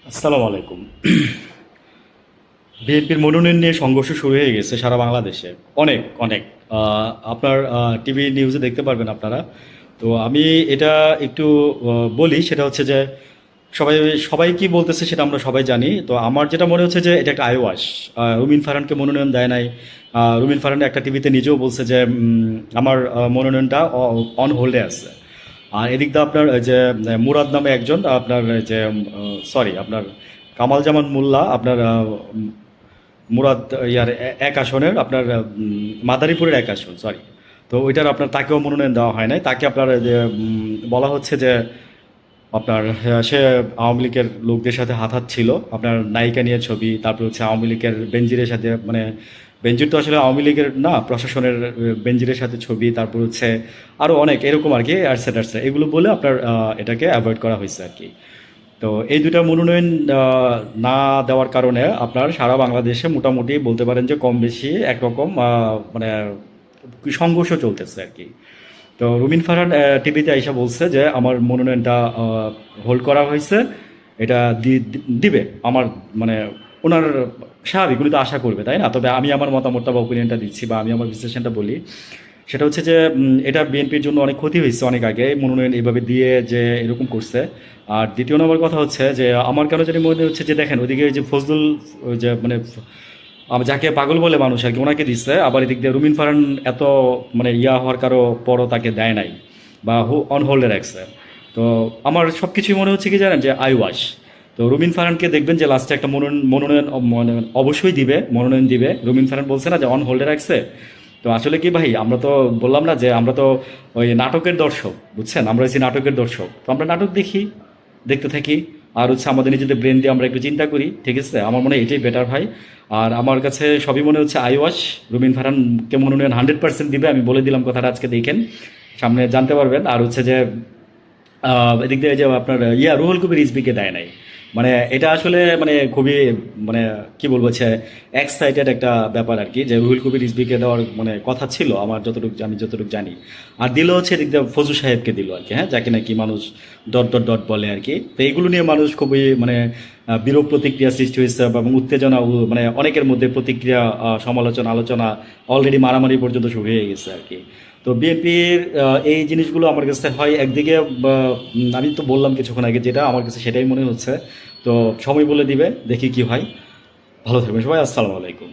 আসসালামু আলাইকুম। বিএনপির মনোনয়ন নিয়ে সংঘর্ষ শুরু হয়ে গেছে সারা বাংলাদেশে। অনেক, অনেক। আপনার টিভি নিউজে দেখতে পারবেন আপনারা। তো আমি এটা একটু বলি সেটা হচ্ছে যে সবাই সবাই কি বলতেছে সেটা আমরা সবাই জানি। তো আমার যেটা মনে হচ্ছে যে এটা একটা আইওয়াশ। রুমিন ফারহানকে মনোনয়ন দেয় নাই। রুমিন ফারহান একটা টিভিতে নিজেও বলছে যে আমার মনোনয়নটা অন হোল্ডে আছে। আর এদিক দিয়ে আপনার এই যে মুরাদ নামে একজন আপনার এই যে সরি আপনার কামাল জামান মোল্লা আপনার মুরাদ ইয়ার এক আসনের আপনার মাদারীপুরের এক আসন সরি। তো ওইটার আপনার তাকেও মনোনয়ন দেওয়া হয় নাই। তাকে আপনার যে বলা হচ্ছে যে আপনার সে আওয়ামী লীগের লোকদের সাথে হাতাচ্ছিল আপনার নায়িকা নিয়ে ছবি, তারপর হচ্ছে আওয়ামী লীগের বেনজিরের সাথে মানে বেনজির তো আসলে আওয়ামী লীগের না, প্রশাসনের বেনজিরের সাথে ছবি, তারপর হচ্ছে আরও অনেক এরকম আর কি অ্যাটসেট অ্যাটসেট এগুলো বলে আপনার এটাকে অ্যাভয়েড করা হয়েছে আর কি। তো এই দুটা মনোনয়ন না দেওয়ার কারণে আপনার সারা বাংলাদেশে মোটামুটি বলতে পারেন যে কম বেশি একরকম মানে সংঘর্ষ চলতেছে আর কি। তো রুমিন ফারহান টিভিতে আইসা বলছে যে আমার মনোনয়নটা হোল্ড করা হয়েছে, এটা দিবে আমার মানে ওনার স্বাভাবিক উনি তো আশা করবে তাই না। তবে আমি আমার মতামতটা বা ওপিনিয়নটা দিচ্ছি বা আমি আমার বিশ্লেষণটা বলি। সেটা হচ্ছে যে এটা বিএনপির জন্য অনেক ক্ষতি হয়েছে অনেক আগে মনোনয়ন এইভাবে দিয়ে যে এরকম করছে। আর দ্বিতীয় নম্বর কথা হচ্ছে যে আমার কেন জানি মনে হচ্ছে যে দেখেন ওইদিকে ওই যে ফজলুল ওই যে মানে যাকে পাগল বলে মানুষ আর কি ওনাকে দিচ্ছে, আবার এদিক দিয়ে রুমিন ফারহান এত মানে ইয়া হওয়ার কারো পরও তাকে দেয় নাই বা অন হোল্ডে রাখছে। তো আমার সব কিছুই মনে হচ্ছে কি জানেন যে আই ওয়াশ। তো রুমিন ফারহানকে দেখবেন যে লাস্টে একটা মনোনয়ন অবশ্যই দিবে, মনোনয়ন দিবে। রুমিন ফারহান বলছে না যে অন হোল্ডে রাখছে। তো আসলে কি ভাই আমরা তো বললাম না যে আমরা তো ওই নাটকের দর্শক, বুঝছেন, আমরা হচ্ছি নাটকের দর্শক। তো আমরা নাটক দেখি, দেখতে থাকি, আর হচ্ছে আমাদের নিজেদের ব্রেন দিয়ে আমরা একটু চিন্তা করি, ঠিক আছে। আমার মনে হয় এটাই বেটার ভাই। আর আমার কাছে সবই মনে হচ্ছে আই ওয়াশ। রুমিন ফারহানকে মনোনয়ন 100% দিবে, আমি বলে দিলাম কথাটা, আজকে দেখেন সামনে জানতে পারবেন। আর হচ্ছে যে এদিক দিয়ে যে আপনার রুহুল কবির রিজভীকে দেয় নাই, মানে এটা আসলে মানে খুবই মানে কি বলবো হচ্ছে এক্সাইটেড একটা ব্যাপার আর কি, যে রুহুল কবির রিজভীকে দেওয়ার মানে কথা ছিল আমার যতটুকু আমি যতটুকু জানি। আর দিল হচ্ছে এদিক দিয়ে ফজু সাহেবকে দিল আর কি, হ্যাঁ, যাকে নাকি মানুষ ডট ডট ডট বলে আর কি। তো এইগুলো নিয়ে মানুষ খুবই মানে বিরূপ প্রতিক্রিয়া সৃষ্টি হয়েছে এবং উত্তেজনা মানে অনেকের মধ্যে প্রতিক্রিয়া, সমালোচনা, আলোচনা, অলরেডি মারামারি পর্যন্ত শুরু হয়ে গেছে আর কি। তো বিএনপির এই জিনিসগুলো আমার কাছে হয় একদিকে আমি তো বললাম কিছুক্ষণ আগে যেটা আমার কাছে সেটাই মনে হচ্ছে। তো সময় বলে দিবে, দেখি কি হয়। ভালো থাকবেন সবাই, আসসালামু আলাইকুম।